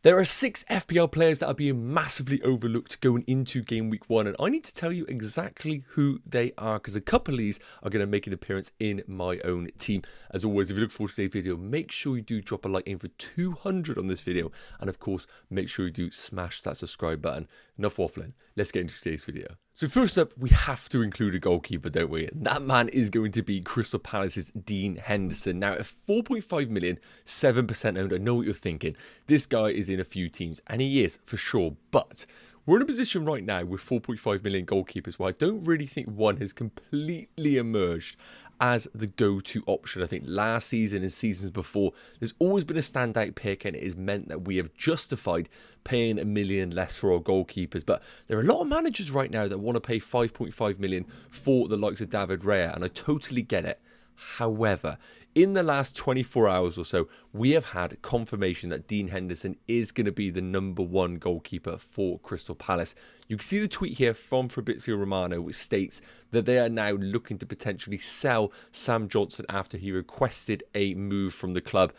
There are 6 FPL players that are being massively overlooked going into game week 1, and I need to tell you exactly who they are because a couple of these are going to make an appearance in my own team. As always, if you look forward to today's video, make sure you do drop a like in for 200 on this video, and of course, make sure you do smash that subscribe button. Enough waffling, let's get into today's video. So first up, we have to include a goalkeeper, don't we? And that man is going to be Crystal Palace's Dean Henderson. Now, at 4.5 million, 7% owned, I know what you're thinking. This guy is in a few teams, and he is, for sure. But we're in a position right now with 4.5 million goalkeepers where I don't really think one has completely emerged as the go-to option. I think last season and seasons before, there's always been a standout pick, and it has meant that we have justified paying $1 million less for our goalkeepers. But there are a lot of managers right now that want to pay 5.5 million for the likes of David Raya, and I totally get it. However, in the last 24 hours or so, we have had confirmation that Dean Henderson is going to be the #1 goalkeeper for Crystal Palace. You can see the tweet here from Fabrizio Romano, which states that they are now looking to potentially sell Sam Johnson after he requested a move from the club.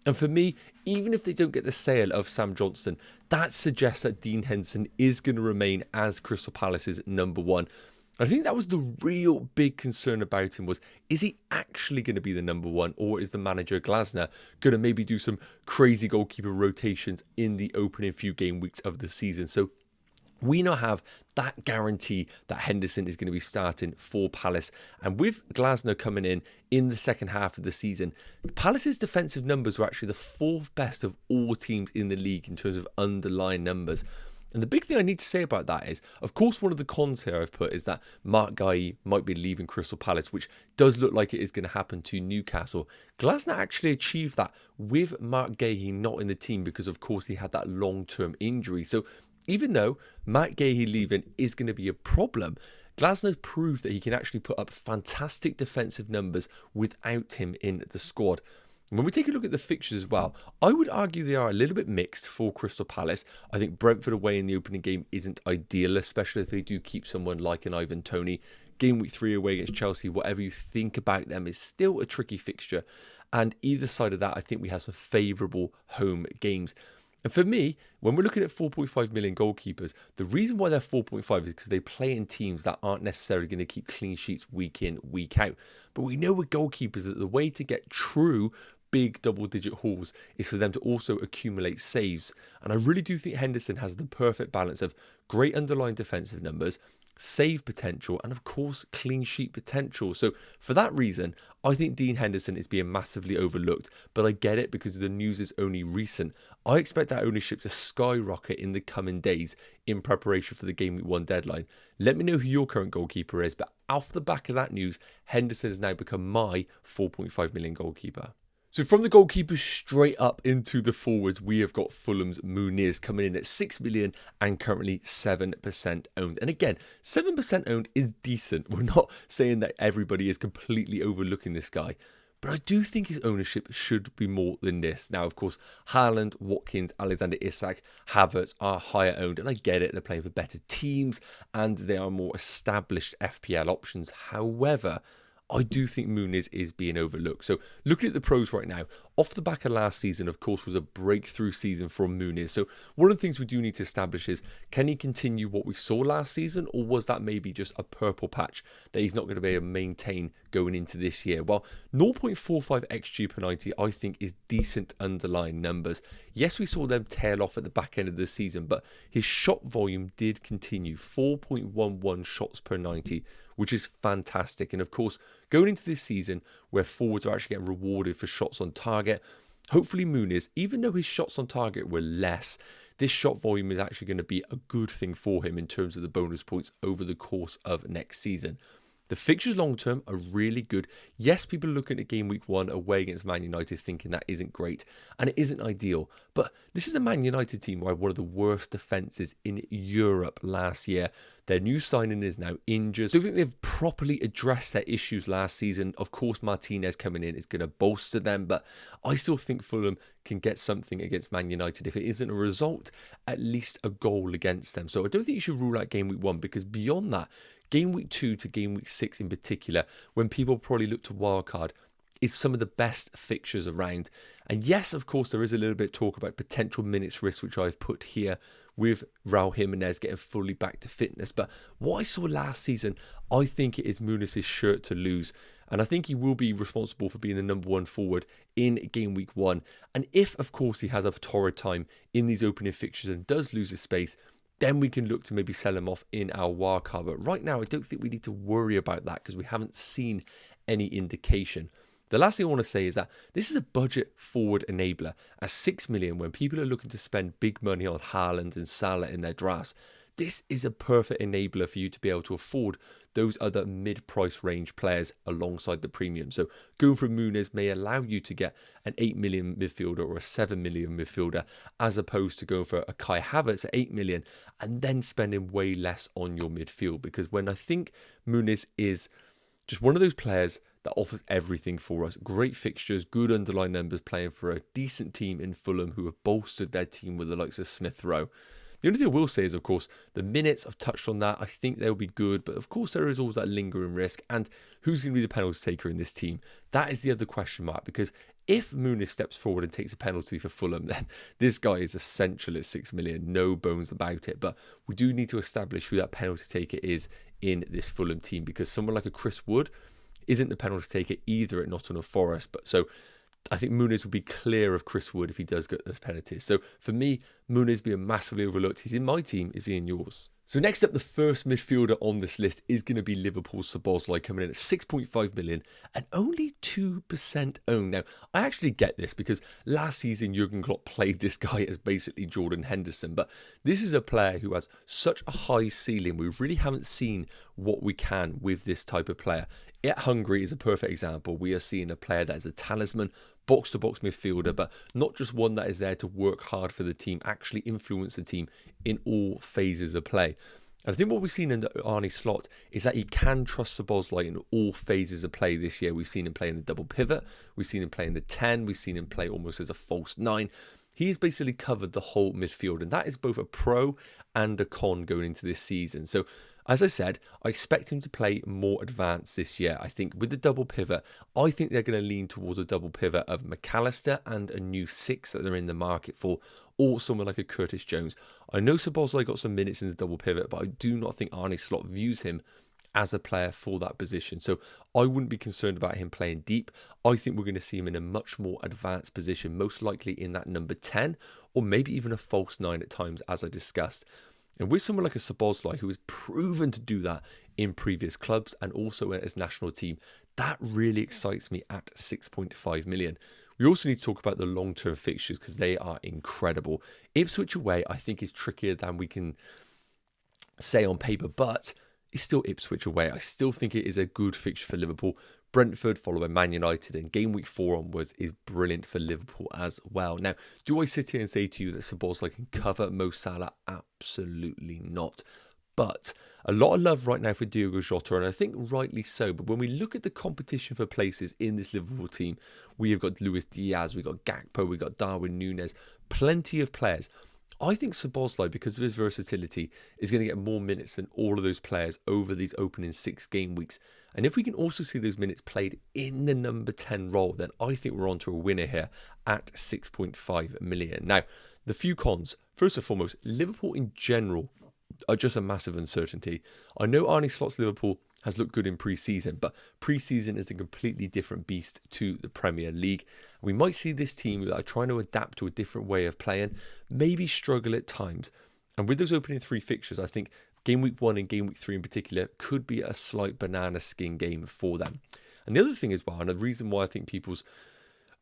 And for me, even if they don't get the sale of Sam Johnson, that suggests that Dean Henderson is going to remain as Crystal Palace's #1. I think that was the real big concern about him was, is he actually going to be the #1, or is the manager Glasner going to maybe do some crazy goalkeeper rotations in the opening few game weeks of the season? So we now have that guarantee that Henderson is going to be starting for Palace. And with Glasner coming in the second half of the season, Palace's defensive numbers were actually the 4th best of all teams in the league in terms of underlying numbers. And the big thing I need to say about that is, of course, one of the cons here I've put is that Mark Guéhi might be leaving Crystal Palace, which does look like it is going to happen to Newcastle. Glasner actually achieved that with Mark Guéhi not in the team because, of course, he had that long-term injury. So even though Mark Guéhi leaving is going to be a problem, Glasner's proved that he can actually put up fantastic defensive numbers without him in the squad. When we take a look at the fixtures as well, I would argue they are a little bit mixed for Crystal Palace. I think Brentford away in the opening game isn't ideal, especially if they do keep someone like an Ivan Toney. Game week 3 away against Chelsea, whatever you think about them, is still a tricky fixture. And either side of that, I think we have some favourable home games. And for me, when we're looking at 4.5 million goalkeepers, the reason why they're 4.5 is because they play in teams that aren't necessarily going to keep clean sheets week in, week out. But we know with goalkeepers that the way to get true big double-digit hauls is for them to also accumulate saves. And I really do think Henderson has the perfect balance of great underlying defensive numbers, save potential, and of course clean sheet potential. So for that reason, I think Dean Henderson is being massively overlooked, but I get it because the news is only recent. I expect that ownership to skyrocket in the coming days in preparation for the game week 1 deadline. Let me know who your current goalkeeper is, but off the back of that news, Henderson has now become my 4.5 million goalkeeper. So from the goalkeepers straight up into the forwards, we have got Fulham's Muniz coming in at 6 million and currently 7% owned. And again, 7% owned is decent. We're not saying that everybody is completely overlooking this guy, but I do think his ownership should be more than this. Now, of course, Haaland, Watkins, Alexander Isak, Havertz are higher owned, and I get it. They're playing for better teams and they are more established FPL options. However, I do think Muniz is being overlooked. So looking at the pros right now, off the back of last season, of course, was a breakthrough season from Muniz. So one of the things we do need to establish is, can he continue what we saw last season, or was that maybe just a purple patch that he's not going to be able to maintain going into this year? Well, 0.45 XG per 90, I think, is decent underlying numbers. Yes, we saw them tail off at the back end of the season, but his shot volume did continue, 4.11 shots per 90, which is fantastic. And of course, going into this season where forwards are actually getting rewarded for shots on target, hopefully Muniz, even though his shots on target were less, this shot volume is actually going to be a good thing for him in terms of the bonus points over the course of next season. The fixtures long term are really good. Yes, people are looking at game week 1 away against Man United thinking that isn't great and it isn't ideal. But this is a Man United team who had one of the worst defences in Europe last year. Their new signing is now injured. So I think they've properly addressed their issues last season. Of course, Martinez coming in is going to bolster them, but I still think Fulham can get something against Man United. If it isn't a result, at least a goal against them. So I don't think you should rule out game week 1, because beyond that, game week 2 to game week 6 in particular, when people probably look to wildcard, is some of the best fixtures around. And yes, of course, there is a little bit of talk about potential minutes risk, which I've put here with Raul Jimenez getting fully back to fitness. But what I saw last season, I think it is Muniz' shirt to lose. And I think he will be responsible for being the number one forward in game week 1. And if, of course, he has a torrid time in these opening fixtures and does lose his space, then we can look to maybe sell him off in our wildcard. But right now, I don't think we need to worry about that because we haven't seen any indication. The last thing I want to say is that this is a budget forward enabler at 6 million when people are looking to spend big money on Haaland and Salah in their drafts. This is a perfect enabler for you to be able to afford those other mid-price range players alongside the premium. So going for Muniz may allow you to get an 8 million midfielder or a 7 million midfielder as opposed to going for a Kai Havertz at 8 million and then spending way less on your midfield. Because when I think Muniz is just one of those players that offers everything for us. Great fixtures, good underlying numbers, playing for a decent team in Fulham who have bolstered their team with the likes of Smith Rowe. The only thing I will say is, of course, the minutes, I've touched on that. I think they'll be good, but of course there is always that lingering risk. And who's going to be the penalty taker in this team? That is the other question mark, because if Muniz steps forward and takes a penalty for Fulham, then this guy is essential at 6 million, no bones about it. But we do need to establish who that penalty taker is in this Fulham team, because someone like a Chris Wood isn't the penalty taker either at Nottingham Forest. But so I think Muniz will be clear of Chris Wood if he does get those penalties. So for me, Muniz being massively overlooked. He's in my team. Is he in yours? So next up, the first midfielder on this list is going to be Liverpool's Szoboszlai, coming in at 6.5 million and only 2% owned. Now, I actually get this because last season Jurgen Klopp played this guy as basically Jordan Henderson, but this is a player who has such a high ceiling. We really haven't seen what we can with this type of player. At Hungary is a perfect example. We are seeing a player that is a talisman, box-to-box midfielder, but not just one that is there to work hard for the team, actually influence the team in all phases of play. And I think what we've seen in Arne Slot is that he can trust Szoboszlai in all phases of play this year. We've seen him play in the double pivot, we've seen him play in the 10, we've seen him play almost as a false 9. He has basically covered the whole midfield, and that is both a pro and a con going into this season. So as I said, I expect him to play more advanced this year. I think with the double pivot, I think they're going to lean towards a double pivot of McAllister and a new 6 that they're in the market for, or someone like a Curtis Jones. I know Szoboszlai got some minutes in the double pivot, but I do not think Arne Slot views him as a player for that position. So I wouldn't be concerned about him playing deep. I think we're going to see him in a much more advanced position, most likely in that number 10, or maybe even a false 9 at times, as I discussed. And with someone like a Szoboszlai who has proven to do that in previous clubs and also in his national team, that really excites me at 6.5 million. We also need to talk about the long-term fixtures because they are incredible. Ipswich away, I think, is trickier than we can say on paper, but it's still Ipswich away. I still think it is a good fixture for Liverpool. Brentford, followed by Man United, and game week 4 onwards is brilliant for Liverpool as well. Now, do I sit here and say to you that Szoboszlai can cover Mo Salah? Absolutely not. But a lot of love right now for Diogo Jota, and I think rightly so. But when we look at the competition for places in this Liverpool team, we have got Luis Diaz, we've got Gakpo, we've got Darwin Núñez, plenty of players. I think Szoboszlai, because of his versatility, is going to get more minutes than all of those players over these opening 6 game weeks. And if we can also see those minutes played in the number 10 role, then I think we're on to a winner here at 6.5 million. Now, the few cons. First and foremost, Liverpool in general are just a massive uncertainty. I know Arne Slot's Liverpool has looked good in pre-season, but pre-season is a completely different beast to the Premier League. We might see this team that are trying to adapt to a different way of playing, maybe struggle at times. And with those opening 3 fixtures, I think game week 1 and game week 3 in particular could be a slight banana skin game for them. And the other thing as well, and the reason why I think people's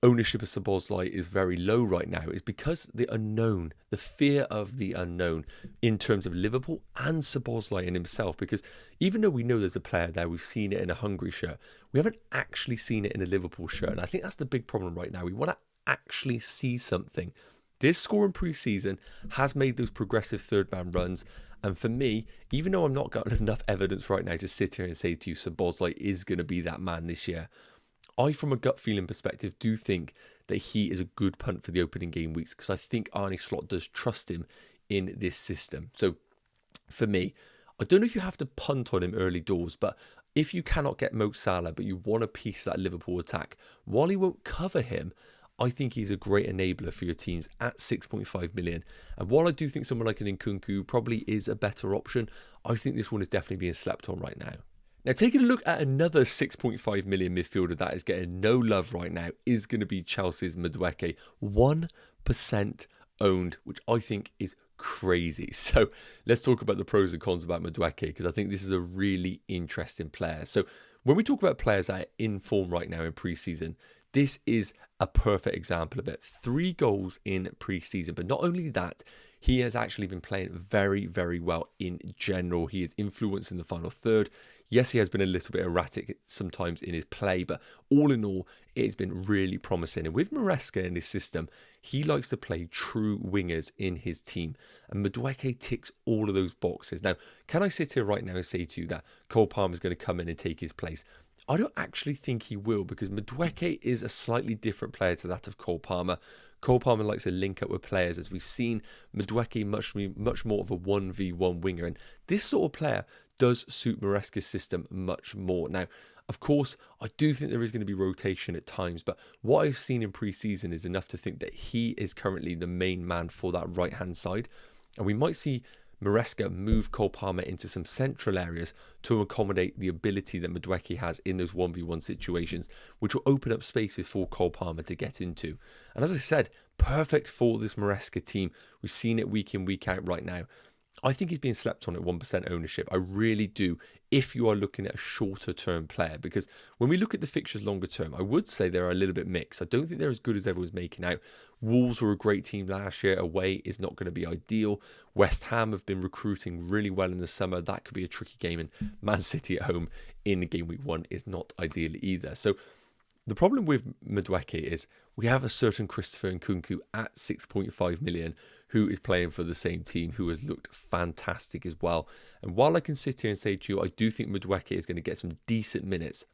ownership of Szoboszlai is very low right now is because the unknown, the fear of the unknown in terms of Liverpool and Szoboszlai in himself. Because even though we know there's a player there, we've seen it in a Hungary shirt, we haven't actually seen it in a Liverpool shirt. And I think that's the big problem right now. We want to actually see something. This score in pre-season has made those progressive third-man runs. And for me, even though I'm not got enough evidence right now to sit here and say to you Szoboszlai is going to be that man this year, I, from a gut feeling perspective, do think that he is a good punt for the opening game weeks because I think Arne Slot does trust him in this system. So for me, I don't know if you have to punt on him early doors, but if you cannot get Mo Salah, but you want a piece of that Liverpool attack, while he won't cover him, I think he's a great enabler for your teams at 6.5 million. And while I do think someone like an Nkunku probably is a better option, I think this one is definitely being slept on right now. Now, taking a look at another 6.5 million midfielder that is getting no love right now is going to be Chelsea's Madueke, 1% owned, which I think is crazy. So let's talk about the pros and cons about Madueke, because I think this is a really interesting player. So when we talk about players that are in form right now in pre-season, this is a perfect example of it. 3 goals in pre-season, but not only that, he has actually been playing very, very well in general. He is influencing the final third. Yes, he has been a little bit erratic sometimes in his play, but all in all, it has been really promising. And with Maresca in his system, he likes to play true wingers in his team. And Madueke ticks all of those boxes. Now, can I sit here right now and say to you that Cole Palmer is going to come in and take his place? I don't actually think he will, because Madueke is a slightly different player to that of Cole Palmer. Cole Palmer likes to link up with players, as we've seen. Madueke much more of a 1v1 winger, and this sort of player does suit Maresca's system much more. Now, of course, I do think there is going to be rotation at times, but what I've seen in pre-season is enough to think that he is currently the main man for that right-hand side, and we might see Maresca move Cole Palmer into some central areas to accommodate the ability that Madueke has in those 1v1 situations, which will open up spaces for Cole Palmer to get into. And as I said, perfect for this Maresca team. We've seen it week in, week out right now. I think he's being slept on at 1% ownership. I really do, if you are looking at a shorter term player, because when we look at the fixtures longer term, I would say they're a little bit mixed. I don't think they're as good as everyone's making out. Wolves were a great team last year. Away is not going to be ideal. West Ham have been recruiting really well in the summer. That could be a tricky game. And Man City at home in game week 1 is not ideal either. So the problem with Madueke is we have a certain Christopher Nkunku at 6.5 million who is playing for the same team, who has looked fantastic as well. And while I can sit here and say to you, I do think Madueke is going to get some decent minutes,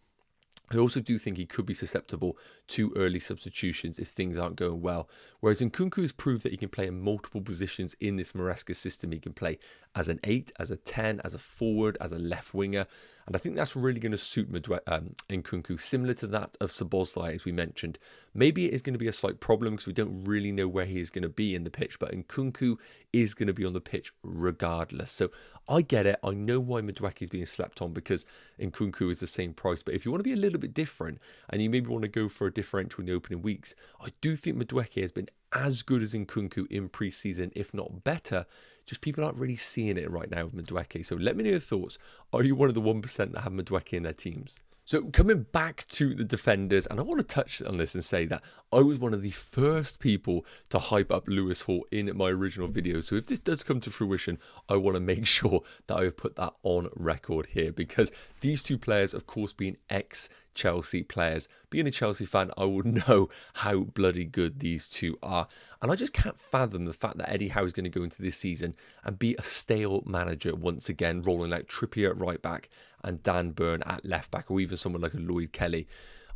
I also do think he could be susceptible to early substitutions if things aren't going well. Whereas Nkunku has proved that he can play in multiple positions in this Maresca system. He can play as an 8, as a 10, as a forward, as a left winger. And I think that's really going to suit Nkunku, similar to that of Szoboszlai, as we mentioned. Maybe it is going to be a slight problem because we don't really know where he is going to be in the pitch, but Nkunku is going to be on the pitch regardless. So I get it. I know why Madueke is being slept on, because Nkunku is the same price. But if you want to be a little bit different and you maybe want to go for a differential in the opening weeks, I do think Madueke has been as good as Nkunku in pre-season, if not better. Just people aren't really seeing it right now with Madueke. So let me know your thoughts. Are you one of the 1% that have Madueke in their teams? So coming back to the defenders, and I want to touch on this and say that I was one of the first people to hype up Lewis Hall in my original video. So if this does come to fruition, I want to make sure that I have put that on record here, because these two players, of course, being ex-Chelsea players, being a Chelsea fan, I would know how bloody good these two are. And I just can't fathom the fact that Eddie Howe is going to go into this season and be a stale manager once again, rolling out Trippier at right back and Dan Burn at left back, or even someone like a Lloyd Kelly.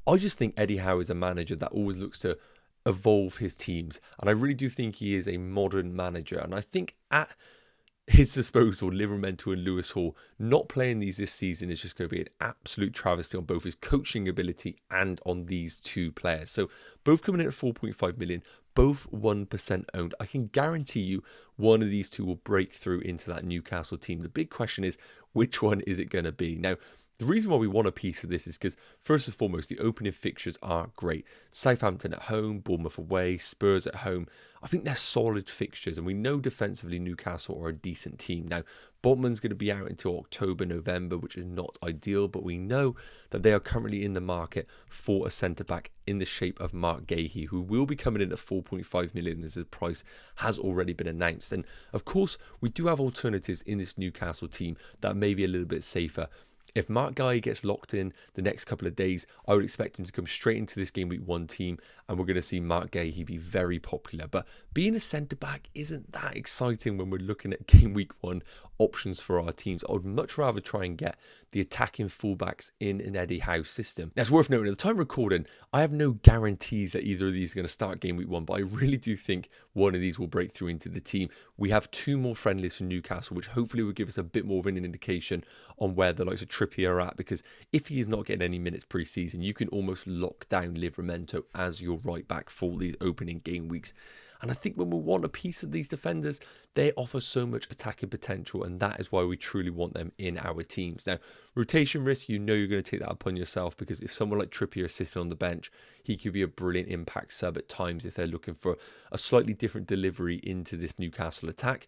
I just think Eddie Howe is a manager that always looks to evolve his teams, and I really do think he is a modern manager. And I think at his disposal, Livramento and Lewis Hall, not playing these this season is just going to be an absolute travesty on both his coaching ability and on these two players. So both coming in at 4.5 million, both 1% owned. I can guarantee you one of these two will break through into that Newcastle team. The big question is, which one is it going to be? Now, the reason why we want a piece of this is because, first and foremost, the opening fixtures are great. Southampton at home, Bournemouth away, Spurs at home. I think they're solid fixtures, and we know defensively Newcastle are a decent team. Now, Botman's going to be out until October, November, which is not ideal, but we know that they are currently in the market for a centre-back in the shape of Mark Gahey, who will be coming in at 4.5 million as his price has already been announced. And, of course, we do have alternatives in this Newcastle team that may be a little bit safer. If Mark Gahey gets locked in the next couple of days, I would expect him to come straight into this game week 1 team and we're going to see Mark Gahey be very popular. But being a centre-back isn't that exciting when we're looking at game week 1 options for our teams. I would much rather try and get the attacking fullbacks in an Eddie Howe system. Now, it's worth noting, at the time of recording, I have no guarantees that either of these are going to start game week 1, but I really do think one of these will break through into the team. We have 2 more friendlies for Newcastle, which hopefully will give us a bit more of an indication on where the likes of Trippier are at, because if he is not getting any minutes pre-season, you can almost lock down Livramento as your right back for these opening game weeks. And I think when we want a piece of these defenders, they offer so much attacking potential, and that is why we truly want them in our teams. Now, rotation risk, you know you're going to take that upon yourself, because if someone like Trippier is sitting on the bench, he could be a brilliant impact sub at times if they're looking for a slightly different delivery into this Newcastle attack.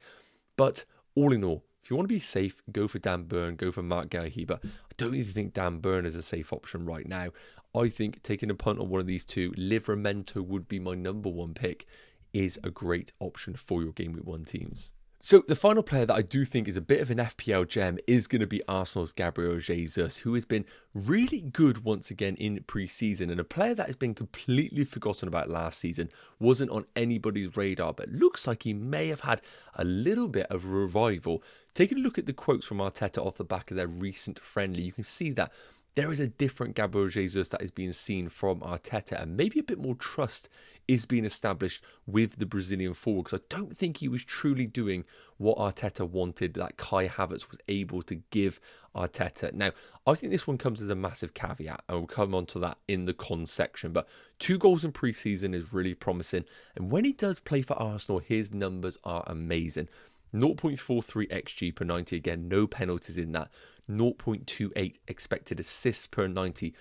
But all in all, if you want to be safe, go for Dan Burn, go for Mark Gahey, but I don't even think Dan Burn is a safe option right now. I think taking a punt on one of these 2, Livramento would be my number 1 pick, is a great option for your game week 1 teams. So the final player that I do think is a bit of an FPL gem is going to be Arsenal's Gabriel Jesus, who has been really good once again in pre-season, and a player that has been completely forgotten about last season, wasn't on anybody's radar, but looks like he may have had a little bit of revival. Taking a look at the quotes from Arteta off the back of their recent friendly, you can see that there is a different Gabriel Jesus that is being seen from Arteta, and maybe a bit more trust is being established with the Brazilian forward, because I don't think he was truly doing what Arteta wanted, that Kai Havertz was able to give Arteta. Now, I think this one comes as a massive caveat, and we'll come on to that in the cons section, but 2 goals in pre-season is really promising, and when he does play for Arsenal, his numbers are amazing. 0.43 XG per 90, again, no penalties in that. 0.28 expected assists per 90.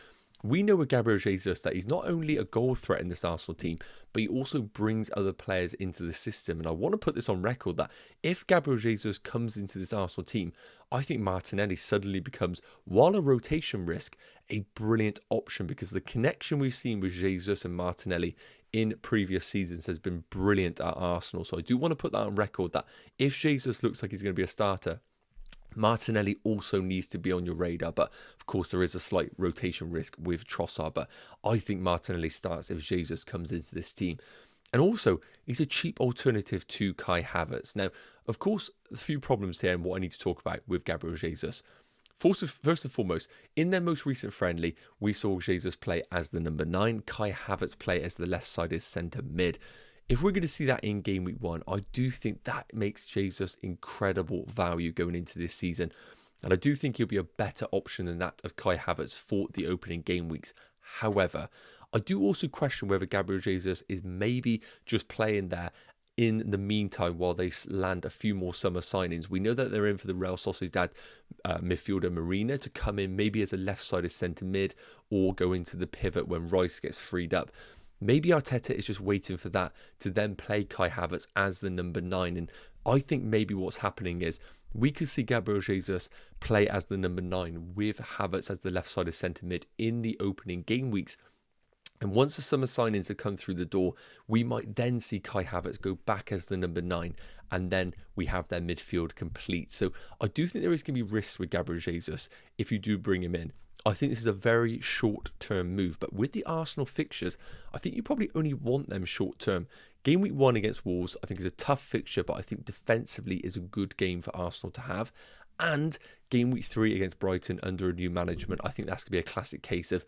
We know with Gabriel Jesus that he's not only a goal threat in this Arsenal team, but he also brings other players into the system. And I want to put this on record that if Gabriel Jesus comes into this Arsenal team, I think Martinelli suddenly becomes, while a rotation risk, a brilliant option, because the connection we've seen with Jesus and Martinelli in previous seasons has been brilliant at Arsenal. So I do want to put that on record that if Jesus looks like he's going to be a starter, Martinelli also needs to be on your radar, but of course there is a slight rotation risk with Trossard, but I think Martinelli starts if Jesus comes into this team. And also, he's a cheap alternative to Kai Havertz. Now, of course, a few problems here and what I need to talk about with Gabriel Jesus. First and foremost, in their most recent friendly, we saw Jesus play as the number 9, Kai Havertz play as the left-sided centre mid. If we're going to see that in game week 1, I do think that makes Jesus incredible value going into this season. And I do think he'll be a better option than that of Kai Havertz for the opening game weeks. However, I do also question whether Gabriel Jesus is maybe just playing there in the meantime while they land a few more summer signings. We know that they're in for the Real Sociedad midfielder Marina to come in maybe as a left-sided centre mid or go into the pivot when Rice gets freed up. Maybe Arteta is just waiting for that to then play Kai Havertz as the number 9. And I think maybe what's happening is we could see Gabriel Jesus play as the number 9 with Havertz as the left-sided centre mid in the opening game weeks. And once the summer signings have come through the door, we might then see Kai Havertz go back as the number 9, and then we have their midfield complete. So I do think there is going to be risks with Gabriel Jesus if you do bring him in. I think this is a very short-term move, but with the Arsenal fixtures, I think you probably only want them short-term. Game week 1 against Wolves, I think, is a tough fixture, but I think defensively is a good game for Arsenal to have. And game week 3 against Brighton under a new management, I think that's going to be a classic case of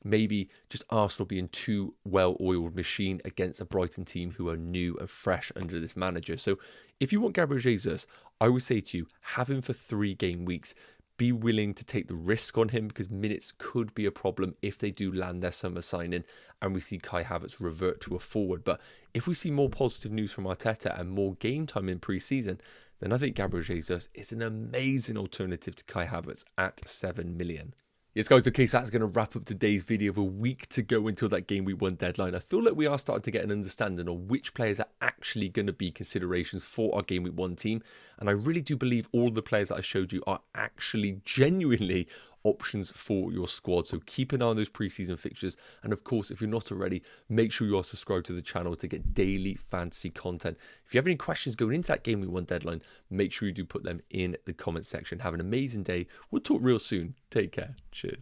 maybe just Arsenal being too well-oiled machine against a Brighton team who are new and fresh under this manager. So if you want Gabriel Jesus, I would say to you, have him for 3 game weeks. Be willing to take the risk on him, because minutes could be a problem if they do land their summer signing and we see Kai Havertz revert to a forward. But if we see more positive news from Arteta and more game time in pre-season, then I think Gabriel Jesus is an amazing alternative to Kai Havertz at 7 million. Yes, guys, okay, so that's going to wrap up today's video. Of a week to go until that game week 1 deadline. I feel like we are starting to get an understanding of which players are actually going to be considerations for our game week 1 team. And I really do believe all the players that I showed you are actually genuinely options for your squad. So keep an eye on those preseason fixtures. And of course, if you're not already, make sure you are subscribed to the channel to get daily fantasy content. If you have any questions going into that game week 1 deadline, make sure you do put them in the comment section. Have an amazing day. We'll talk real soon. Take care. Cheers.